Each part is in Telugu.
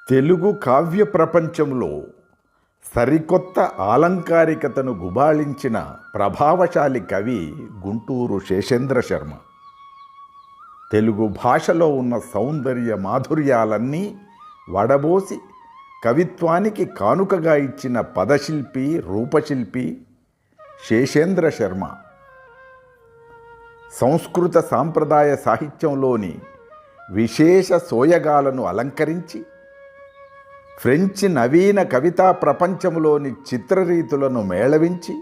తెలుగు కావ్య ప్రపంచంలో సరికొత్త ఆలంకారికతను గుబాళించిన ప్రభావశాలి కవి గుంటూరు శేషేంద్ర శర్మ. తెలుగు భాషలో ఉన్న సౌందర్య మాధుర్యాలన్నీ వడబోసి కవిత్వానికి కానుకగా ఇచ్చిన పదశిల్పి, రూపశిల్పి శేషేంద్ర శర్మ. సంస్కృత సాంప్రదాయ సాహిత్యంలోని విశేష సోయగాలను అలంకరించి ఫ్రెంచ్ నవీన కవితా ప్రపంచంలోని చిత్రరీతులను మేళవించి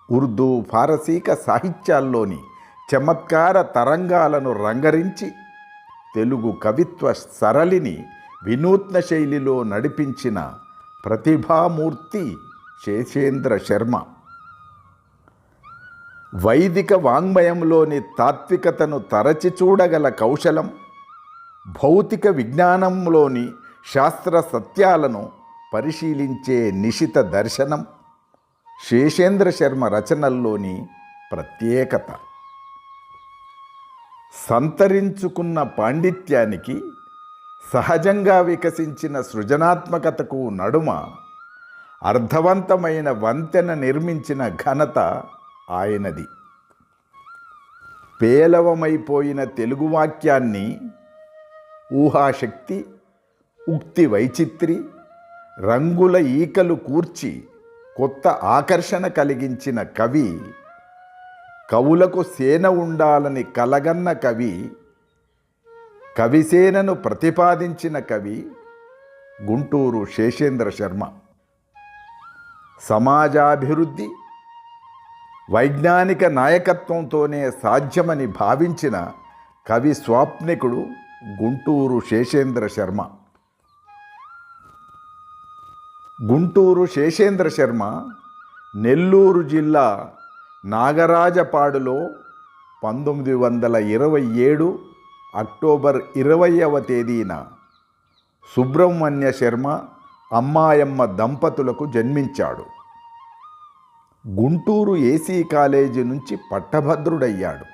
ఉర్దూ, ఫారసీక సాహిత్యాల్లోని చమత్కార తరంగాలను రంగరించి తెలుగు కవిత్వ సరళిని వినూత్న శైలిలో నడిపించిన ప్రతిభామూర్తి శేషేంద్ర శర్మ. వైదిక వాంగ్మయంలోని తాత్వికతను తరచి చూడగల కౌశలం, భౌతిక విజ్ఞానంలోని శాస్త్ర సత్యాలను పరిశీలించే నిశిత దర్శనం శేషేంద్ర శర్మ రచనల్లోని ప్రత్యేకత. సంతరించుకున్న పాండిత్యానికి, సహజంగా వికసించిన సృజనాత్మకతకు నడుమ అర్థవంతమైన వంతెన నిర్మించిన ఘనత ఆయనది. పేలవమైపోయిన తెలుగు వాక్యాన్ని ఊహాశక్తి, ఉక్తి వైచిత్రి, రంగుల ఈకలు కూర్చి కొత్త ఆకర్షణ కలిగించిన కవి, కవులకు సేన ఉండాలని కలగన్న కవి, కవిసేనను ప్రతిపాదించిన కవి గుంటూరు శేషేంద్ర శర్మ. సమాజాభివృద్ధి వైజ్ఞానిక నాయకత్వంతోనే సాధ్యమని భావించిన కవి స్వాప్నికుడు గుంటూరు శేషేంద్ర శర్మ. గుంటూరు శేషేంద్ర శర్మ నెల్లూరు జిల్లా నాగరాజపాడులో 1927 అక్టోబర్ 20వ తేదీన సుబ్రహ్మణ్య శర్మ, అమ్మాయమ్మ దంపతులకు జన్మించాడు. గుంటూరు ఏసీ కాలేజీ నుంచి పట్టభద్రుడయ్యాడు.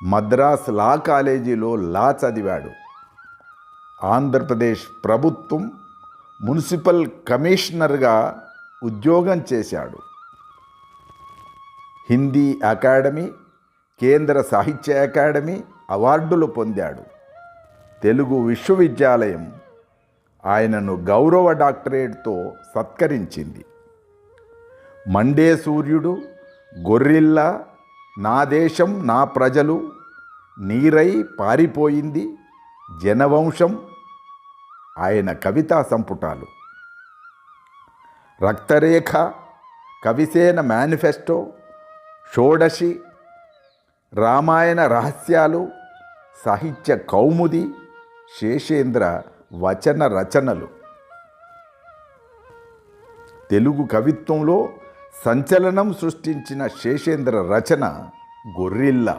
మద్రాస్ లా కాలేజీలో లా చదివాడు. ఆంధ్రప్రదేశ్ ప్రభుత్వం మున్సిపల్ కమిషనర్గా ఉద్యోగం చేశాడు. హిందీ అకాడమీ, కేంద్ర సాహిత్య అకాడమీ అవార్డులు పొందాడు. తెలుగు విశ్వవిద్యాలయం ఆయనను గౌరవ డాక్టరేట్తో సత్కరించింది. మండే సూర్యుడు, గొర్రిల్లా, నా దేశం నా ప్రజలు, నీరై పారిపోయింది, జనవంశం ఆయన కవితా సంపుటాలు. రక్తరేఖ, కవిసేన మేనిఫెస్టో, షోడశి, రామాయణ రహస్యాలు, సాహిత్య కౌముది శేషేంద్ర వచన రచనలు. తెలుగు కవిత్వంలో సంచలనం సృష్టించిన శేషేంద్ర రచన గొర్రిల్లా.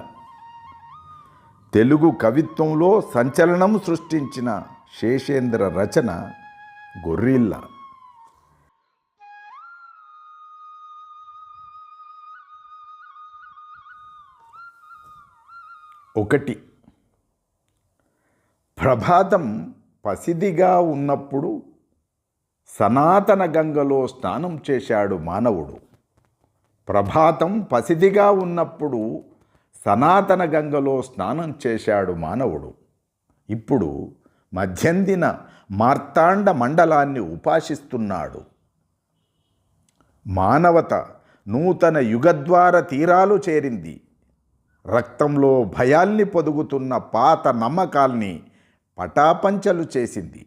తెలుగు కవిత్వంలో సంచలనం సృష్టించిన శేషేంద్ర రచన గొర్రిల్లా. ఒకటి, ప్రభాతం పసిదిగా ఉన్నప్పుడు సనాతన గంగలో స్నానం చేశాడు మానవుడు. ప్రభాతం పసిదిగా ఉన్నప్పుడు సనాతన గంగలో స్నానం చేశాడు మానవుడు. ఇప్పుడు మధ్యందిన మార్తాండ మండలాన్ని ఉపాసిస్తున్నాడు. మానవత నూతన యుగద్వార తీరాలు చేరింది. రక్తంలో భయాల్ని పొదుగుతున్న పాత నమ్మకాల్ని పటాపంచలు చేసింది.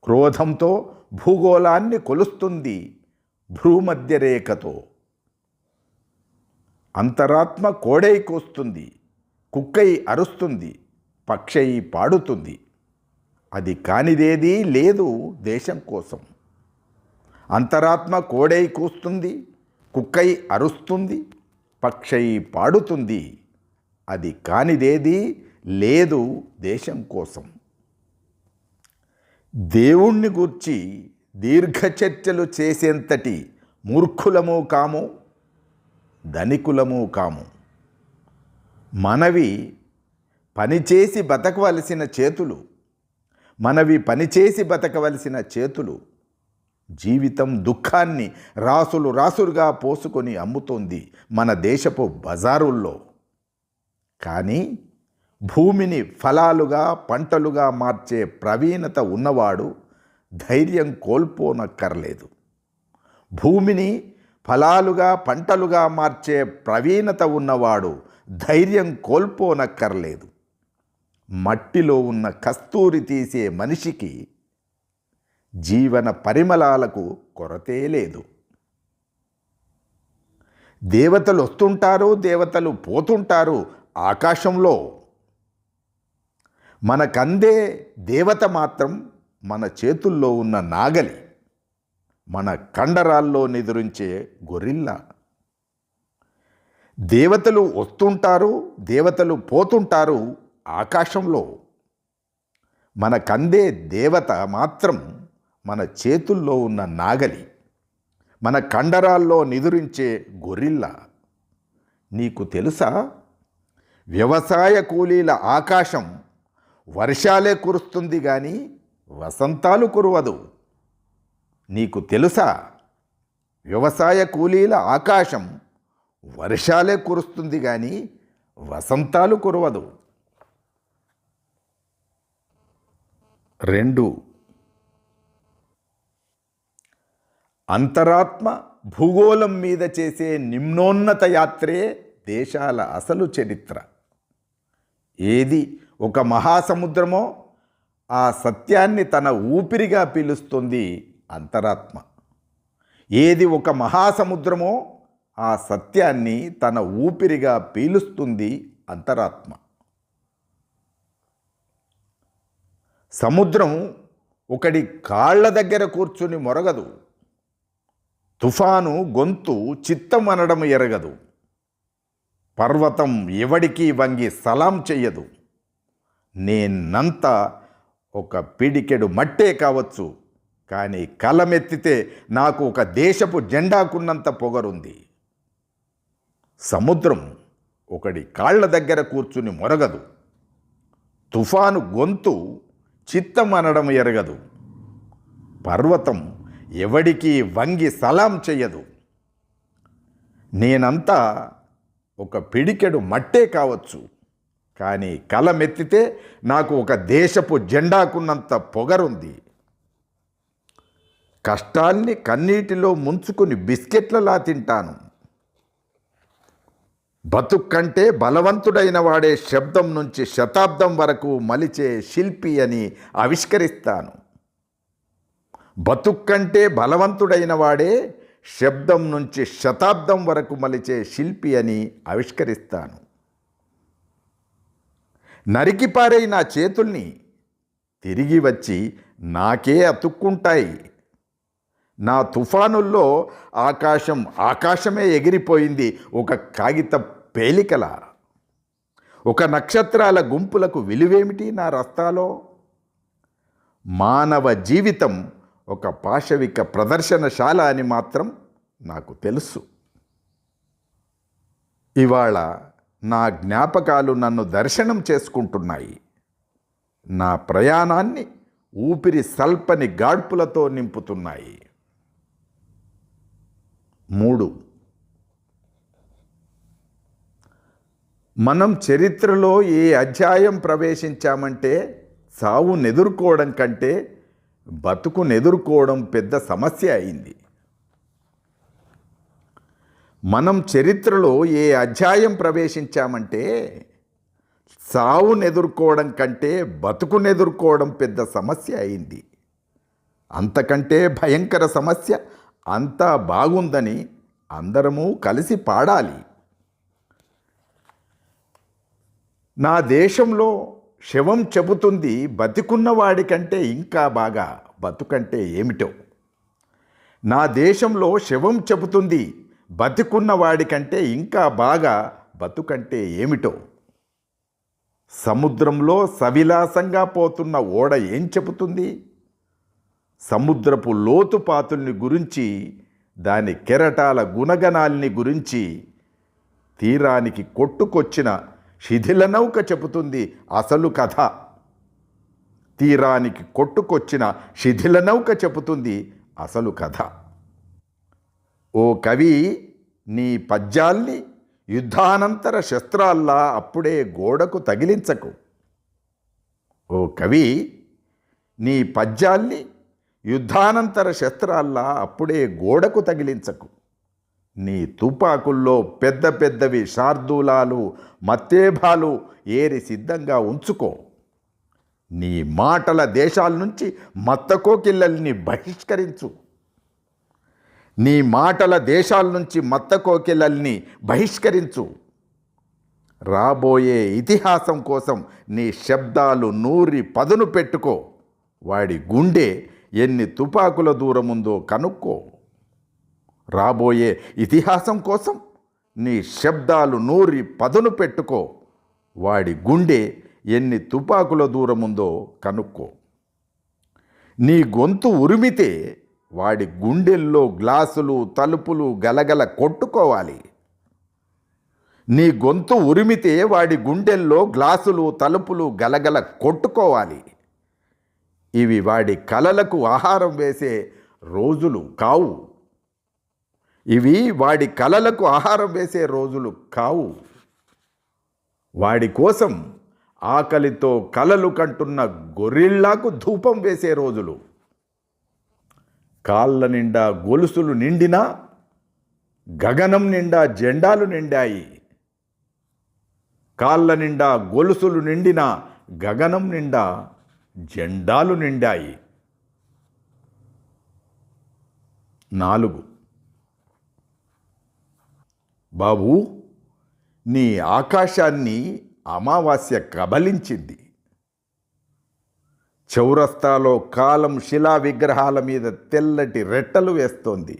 క్రోధంతో భూగోళాన్ని కొలుస్తుంది భూమధ్యరేఖతో. అంతరాత్మ కోడై కూస్తుంది, కుక్కై అరుస్తుంది, పక్షై పాడుతుంది. అది కానిదేదీ లేదు దేశం కోసం. అంతరాత్మ కోడై కూస్తుంది, కుక్కై అరుస్తుంది, పక్షై పాడుతుంది. అది కానిదేదీ లేదు దేశం కోసం. దేవుణ్ణి గూర్చి దీర్ఘ చర్చలు చేసేంతటి మూర్ఖులము కాము, ధనికులము కాము. మనవి పనిచేసి బతకవలసిన చేతులు, మనవి పనిచేసి బతకవలసిన చేతులు జీవితం దుఃఖాన్ని రాసులు రాసులుగా పోసుకొని అమ్ముతోంది మన దేశపు బజారుల్లో. కానీ భూమిని ఫలాలుగా పంటలుగా మార్చే ప్రవీణత ఉన్నవాడు ధైర్యం కోల్పోనక్కర్లేదు. భూమిని ఫలాలుగా పంటలుగా మార్చే ప్రవీణత ఉన్నవాడు ధైర్యం కోల్పోనక్కర్లేదు. మట్టిలో ఉన్న కస్తూరి తీసే మనిషికి జీవన పరిమళాలకు కొరతే లేదు. దేవతలు వస్తుంటారు, దేవతలు పోతుంటారు ఆకాశంలో. మనకందే దేవత మాత్రం మన చేతుల్లో ఉన్న నాగలి, మన కండరాల్లో నిద్రించే గొరిల్లా. దేవతలు వస్తుంటారు, దేవతలు పోతుంటారు ఆకాశంలో. మనకందే దేవత మాత్రం మన చేతుల్లో ఉన్న నాగలి, మన కండరాల్లో నిదురించే గొరిల్లా. నీకు తెలుసా, వ్యవసాయ కూలీల ఆకాశం వర్షాలే కురుస్తుంది కానీ వసంతాలు కురవదు. నీకు తెలుసా, వ్యవసాయ కూలీల ఆకాశం వర్షాలే కురుస్తుంది కానీ వసంతాలు కురవదు. 2. అంతరాత్మ భూగోళం మీద చేసే నిమ్నోన్నత యాత్రే దేశాల అసలు చరిత్ర. ఏది ఒక మహాసముద్రమో ఆ సత్యాన్ని తన ఊపిరిగా పీలుస్తుంది అంతరాత్మ. ఏది ఒక మహాసముద్రమో ఆ సత్యాన్ని తన ఊపిరిగా పీలుస్తుంది అంతరాత్మ. సముద్రం ఒకడి కాళ్ళ దగ్గర కూర్చుని మొరగదు. తుఫాను గొంతు చిత్తమనడం ఎరగదు. పర్వతం ఎవడికి వంగి సలాం చెయ్యదు. నేనంతా ఒక పిడికెడు మట్టే కావచ్చు, కానీ కలమెత్తితే నాకు ఒక దేశపు జెండాకున్నంత పొగరుంది. సముద్రం ఒకడి కాళ్ళ దగ్గర కూర్చుని మొరగదు. తుఫాను గొంతు చిత్తం అనడం ఎరగదు. పర్వతం ఎవడికి వంగి సలాం చెయ్యదు. నేనంతా ఒక పిడికెడు మట్టే కావచ్చు, కానీ కలమెత్తితే నాకు ఒక దేశపు జెండాకున్నంత పొగరుంది. కష్టాల్ని కన్నీటిలో ముంచుకుని బిస్కెట్లలా తింటాను. బతుక్కంటే బలవంతుడైన వాడే శబ్దం నుంచి శతాబ్దం వరకు మలిచే శిల్పి అని ఆవిష్కరిస్తాను. బతుక్కంటే బలవంతుడైన వాడే శబ్దం నుంచి శతాబ్దం వరకు మలిచే శిల్పి అని ఆవిష్కరిస్తాను. నరికిపారే నా చేతుల్ని తిరిగి వచ్చి నాకే అతుక్కుంటాయి. నా తుఫానుల్లో ఆకాశమే ఎగిరిపోయింది ఒక కాగిత పేలికల. ఒక నక్షత్రాల గుంపులకు విలువేమిటి నా రస్తాలో? మానవ జీవితం ఒక పాశవిక ప్రదర్శనశాల అని మాత్రం నాకు తెలుసు. ఇవాళ నా జ్ఞాపకాలు నన్ను దర్శనం చేసుకుంటున్నాయి. నా ప్రయాణాన్ని ఊపిరి సల్పని గాడ్పులతో నింపుతున్నాయి. 3. మనం చరిత్రలో ఏ అధ్యాయం ప్రవేశించామంటే సావునెదుర్కోవడం కంటే బతుకునెదుర్కోవడం పెద్ద సమస్య అయింది. మనం చరిత్రలో ఏ అధ్యాయం ప్రవేశించామంటే సావునెదుర్కోవడం కంటే బతుకునెదుర్కోవడం పెద్ద సమస్య అయింది. అంతకంటే భయంకర సమస్య అంతా బాగుందని అందరము కలిసి పాడాలి. నా దేశంలో శవం చెబుతుంది బతికున్నవాడి కంటే ఇంకా బాగా బతుకంటే ఏమిటో. నా దేశంలో శవం చెబుతుంది బతికున్నవాడి కంటే ఇంకా బాగా బతుకంటే ఏమిటో. సముద్రంలో సవిలాసంగా పోతున్న ఓడ ఏం చెబుతుంది? సముద్రపు లోతుపాతుల్ని గురించి, దాని కెరటాల గుణగణాల్ని గురించి. తీరానికి కొట్టుకొచ్చిన శిథిల నౌక చెబుతుంది అసలు కథ. తీరానికి కొట్టుకొచ్చిన శిథిల నౌక చెబుతుంది అసలు కథ. ఓ కవి, నీ పద్యాల్ని యుద్ధానంతర శస్త్రాల్లా అప్పుడే గోడకు తగిలించకు. ఓ కవి, నీ పద్యాల్ని యుద్ధానంతర శస్త్రాల్లా అప్పుడే గోడకు తగిలించకు. నీ తుపాకుల్లో పెద్ద పెద్దవి శార్దూలాలు మత్తేభాలు ఏరి సిద్ధంగా ఉంచుకో. నీ మాటల దేశాల నుంచి మత్తకోకిళ్ళల్ని బహిష్కరించు. నీ మాటల దేశాల నుంచి మత్తకోకిళ్ళల్ని బహిష్కరించు. రాబోయే ఇతిహాసం కోసం నీ శబ్దాలు నూరి పదును పెట్టుకో. వాడి గుండె ఎన్ని తుపాకుల దూరముందో కనుక్కో. రాబోయే ఇతిహాసం కోసం నీ శబ్దాలు నూరి పదును పెట్టుకో. వాడి గుండె ఎన్ని తుపాకుల దూరముందో కనుక్కో. నీ గొంతు ఉరిమితే వాడి గుండెల్లో గ్లాసులు తలుపులు గలగల కొట్టుకోవాలి. నీ గొంతు ఉరిమితే వాడి గుండెల్లో గ్లాసులు తలుపులు గలగల కొట్టుకోవాలి. ఇవి వాడి కలలకు ఆహారం వేసే రోజులు కావు. ఇవి వాడి కలలకు ఆహారం వేసే రోజులు కావు. వాడి కోసం ఆకలితో కలలు కంటున్న గొరిల్లాకు ధూపం వేసే రోజులు. కాళ్ళ నిండా గొలుసులు నిండినా గగనం నిండా జెండాలు నిండాయి. కాళ్ళ నిండా గొలుసులు నిండినా గగనం నిండా జెండాలు నిండాయి. 4. బాబూ, నీ ఆకాశాన్ని అమావాస్య కబలించింది. చౌరస్తాలో కాలం శిలా విగ్రహాల మీద తెల్లటి రెట్టలు వేస్తోంది.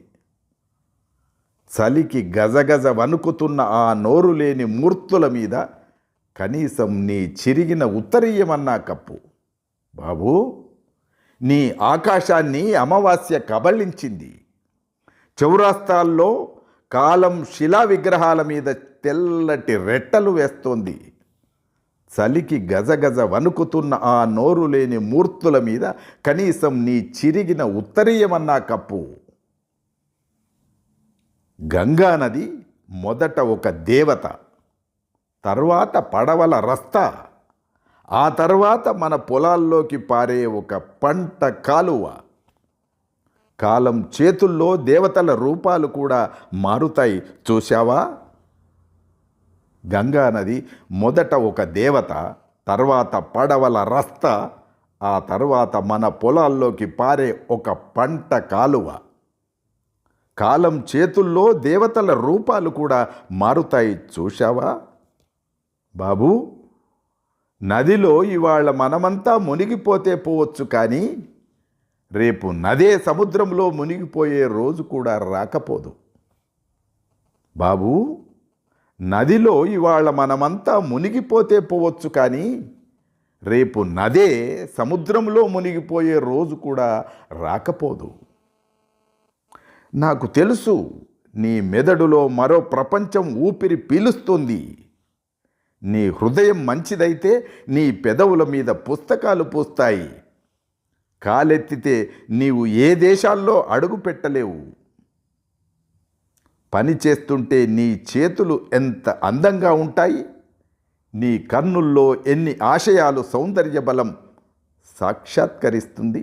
చలికి గజగజ వణుకుతున్న ఆ నోరు లేని మూర్తుల మీద కనీసం నీ చిరిగిన ఉత్తరీయమన్నా కప్పు. బాబూ, నీ ఆకాశాన్ని అమావాస్య కబళించింది. చౌరస్తాల్లో కాలం శిలా విగ్రహాల మీద తెల్లటి రెట్టలు వేస్తోంది. చలికి గజగజ వణుకుతున్న ఆ నోరు లేని మూర్తుల మీద కనీసం నీ చిరిగిన ఉత్తరీయమన్నా కప్పు. గంగానది మొదట ఒక దేవత, తర్వాత పడవల రస్తా, ఆ తర్వాత మన పొలాల్లోకి పారే ఒక పంట కాలువ. కాలం చేతుల్లో దేవతల రూపాలు కూడా మారుతాయి, చూశావా? గంగానది మొదట ఒక దేవత, తర్వాత పడవల రస్తా, ఆ తర్వాత మన పొలాల్లోకి పారే ఒక పంట కాలువ. కాలం చేతుల్లో దేవతల రూపాలు కూడా మారుతాయి, చూశావా? బాబూ, నదిలో ఇవాళ మనమంతా మునిగిపోతే పోవచ్చు, కానీ రేపు నదే సముద్రంలో మునిగిపోయే రోజు కూడా రాకపోదు. బాబూ, నదిలో ఇవాళ మనమంతా మునిగిపోతే పోవచ్చు, కానీ రేపు నదే సముద్రంలో మునిగిపోయే రోజు కూడా రాకపోదు. నాకు తెలుసు, నీ మెదడులో మరో ప్రపంచం ఊపిరి పీలుస్తుంది. నీ హృదయం మంచిదైతే నీ పెదవుల మీద పుస్తకాలు పూస్తాయి. కాలెత్తితే నీవు ఏ దేశాల్లో అడుగు పెట్టలేవు. పని చేస్తుంటే నీ చేతులు ఎంత అందంగా ఉంటాయి. నీ కన్నుల్లో ఎన్ని ఆశయాలు సౌందర్య బలం సాక్షాత్కరిస్తుంది.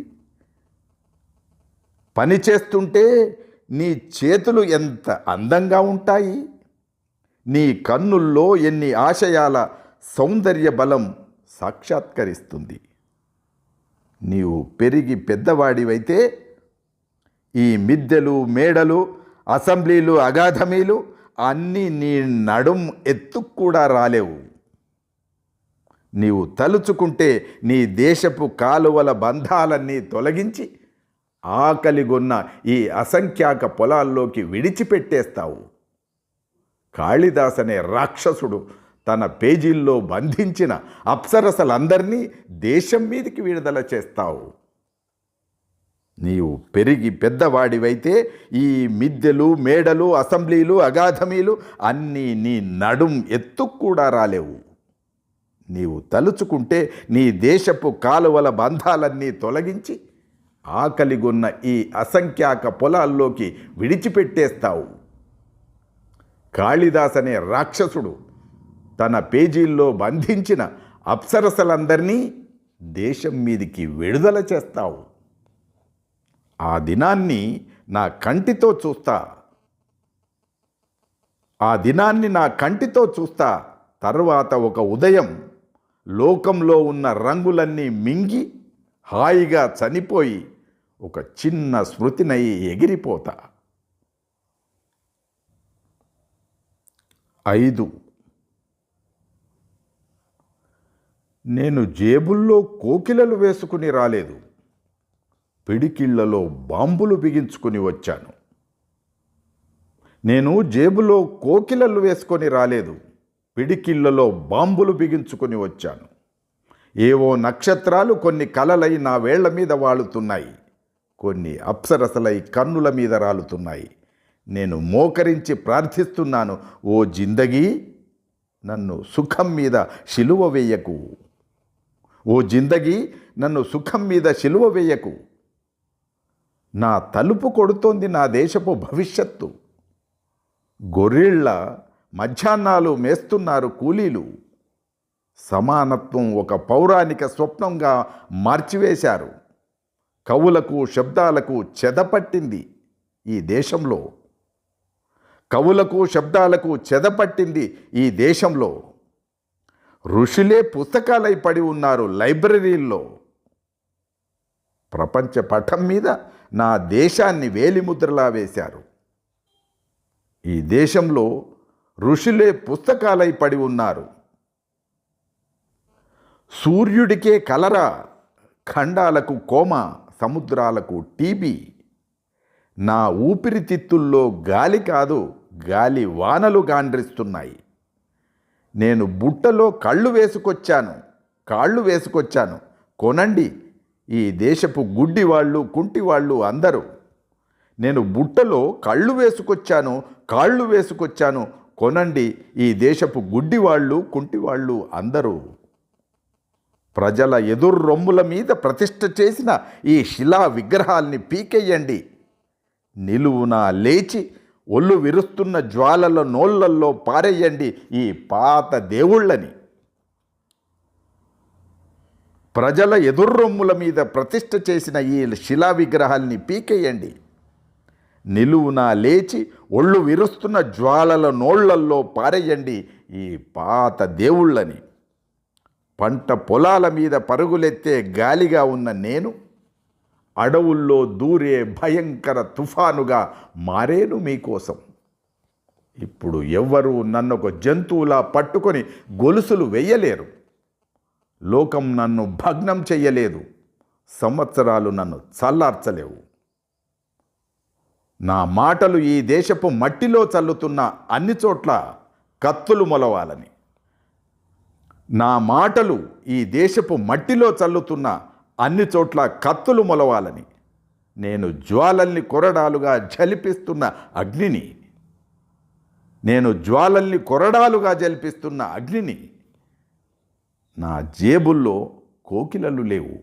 పని చేస్తుంటే నీ చేతులు ఎంత అందంగా ఉంటాయి. నీ కన్నుల్లో ఎన్ని ఆశయాల సౌందర్య బలం సాక్షాత్కరిస్తుంది. నీవు పెరిగి పెద్దవాడివైతే ఈ మిద్దెలు మేడలు అసెంబ్లీలు అగాధమీలు అన్నీ నీ నడుం ఎత్తుకు కూడా రాలేవు. నీవు తలుచుకుంటే నీ దేశపు కాలువల బంధాలన్నీ తొలగించి ఆకలిగొన్న ఈ అసంఖ్యాక పొలాల్లోకి విడిచిపెట్టేస్తావు. కాళిదాస్ అనే రాక్షసుడు తన పేజీల్లో బంధించిన అప్సరసలందరినీ దేశం మీదికి విడుదల చేస్తావు. నీవు పెరిగి పెద్దవాడివైతే ఈ మిద్దెలు మేడలు అసెంబ్లీలు అగాధమీలు అన్నీ నీ నడుం ఎత్తుకు కూడా రాలేవు. నీవు తలుచుకుంటే నీ దేశపు కాలువల బంధాలన్నీ తొలగించి ఆకలిగొన్న ఈ అసంఖ్యాక పొలాల్లోకి విడిచిపెట్టేస్తావు. కాళిదాస్ అనే రాక్షసుడు తన పేజీల్లో బంధించిన అప్సరసలందరినీ దేశం మీదికి విడుదల చేస్తావు. ఆ దినాన్ని నా కంటితో చూస్తా. ఆ దినాన్ని నా కంటితో చూస్తా. తర్వాత ఒక ఉదయం లోకంలో ఉన్న రంగులన్నీ మింగి హాయిగా చనిపోయి ఒక చిన్న స్మృతినై ఎగిరిపోతా. 5. నేను జేబుల్లో కోకిలలు వేసుకుని రాలేదు, పిడికిళ్లలో బాంబులు బిగించుకుని వచ్చాను. నేను జేబులో కోకిలలు వేసుకొని రాలేదు, పిడికిళ్లలో బాంబులు బిగించుకొని వచ్చాను. ఏవో నక్షత్రాలు కొన్ని కలలై నా వేళ్ల మీద వాలుతున్నాయి, కొన్ని అప్సరసలై కన్నుల మీద రాలుతున్నాయి. నేను మోకరించి ప్రార్థిస్తున్నాను, ఓ జిందగీ, నన్ను సుఖం మీద శిలువ వేయకు. ఓ జిందగీ, నన్ను సుఖం మీద శిలువ వేయకు. నా తలుపు కొడుతోంది నా దేశపు భవిష్యత్తు. గొర్రెళ్ళ మధ్యాహ్నాలు మేస్తున్నారు కూలీలు. సమానత్వం ఒక పౌరాణిక స్వప్నంగా మార్చివేశారు. కవులకు శబ్దాలకు చెదపట్టింది ఈ దేశంలో. కవులకు శబ్దాలకు చెదపట్టింది ఈ దేశంలో. ఋషులే పుస్తకాలై పడి ఉన్నారు లైబ్రరీల్లో. ప్రపంచ పటం మీద నా దేశాన్ని వేలిముద్రలా వేశారు. ఈ దేశంలో ఋషులే పుస్తకాలై పడి ఉన్నారు. సూర్యుడికే కలరా, ఖండాలకు కోమ, సముద్రాలకు టీబీ. నా ఊపిరితిత్తుల్లో గాలి కాదు, గాలి వానలు గాండ్రిస్తున్నాయి. నేను బుట్టలో కాళ్ళు వేసుకొచ్చాను, కొనండి ఈ దేశపు గుడ్డివాళ్ళు, కుంటివాళ్ళు అందరూ. నేను బుట్టలో కాళ్ళు వేసుకొచ్చాను, కొనండి ఈ దేశపు గుడ్డివాళ్ళు, కుంటివాళ్ళు అందరూ. ప్రజల ఎదుర్రొమ్ముల మీద ప్రతిష్ఠ చేసిన ఈ శిలా విగ్రహాల్ని పీకెయ్యండి. నిలువునా లేచి ఒళ్ళు విరుస్తున్న జ్వాలల నోళ్లల్లో పారేయండి ఈ పాత దేవుళ్ళని. ప్రజల ఎదుర్రొమ్ముల మీద ప్రతిష్ఠ చేసిన ఈ శిలా విగ్రహాల్ని పీకేయండి. నిలువునా లేచి ఒళ్ళు విరుస్తున్న జ్వాలల నోళ్లల్లో పారేయండి ఈ పాత దేవుళ్ళని. పంట పొలాల మీద పరుగులెత్తే గాలిగా ఉన్న నేను అడవుల్లో దూరే భయంకర తుఫానుగా మారేను మీకోసం. ఇప్పుడు ఎవ్వరూ నన్నొక జంతువులా పట్టుకొని గొలుసులు వెయ్యలేరు. లోకం నన్ను భగ్నం చెయ్యలేదు, సంవత్సరాలు నన్ను చల్లార్చలేవు. నా మాటలు ఈ దేశపు మట్టిలో చల్లుతున్న అన్ని చోట్ల కత్తులు మొలవాలని. నా మాటలు ఈ దేశపు మట్టిలో చల్లుతున్న అన్ని చోట్ల కత్తులు మొలవాలని. నేను జ్వాలల్ని కొరడాలుగా జలిపిస్తున్న అగ్నిని. నా జేబుల్లో కోకిలలు లేవు.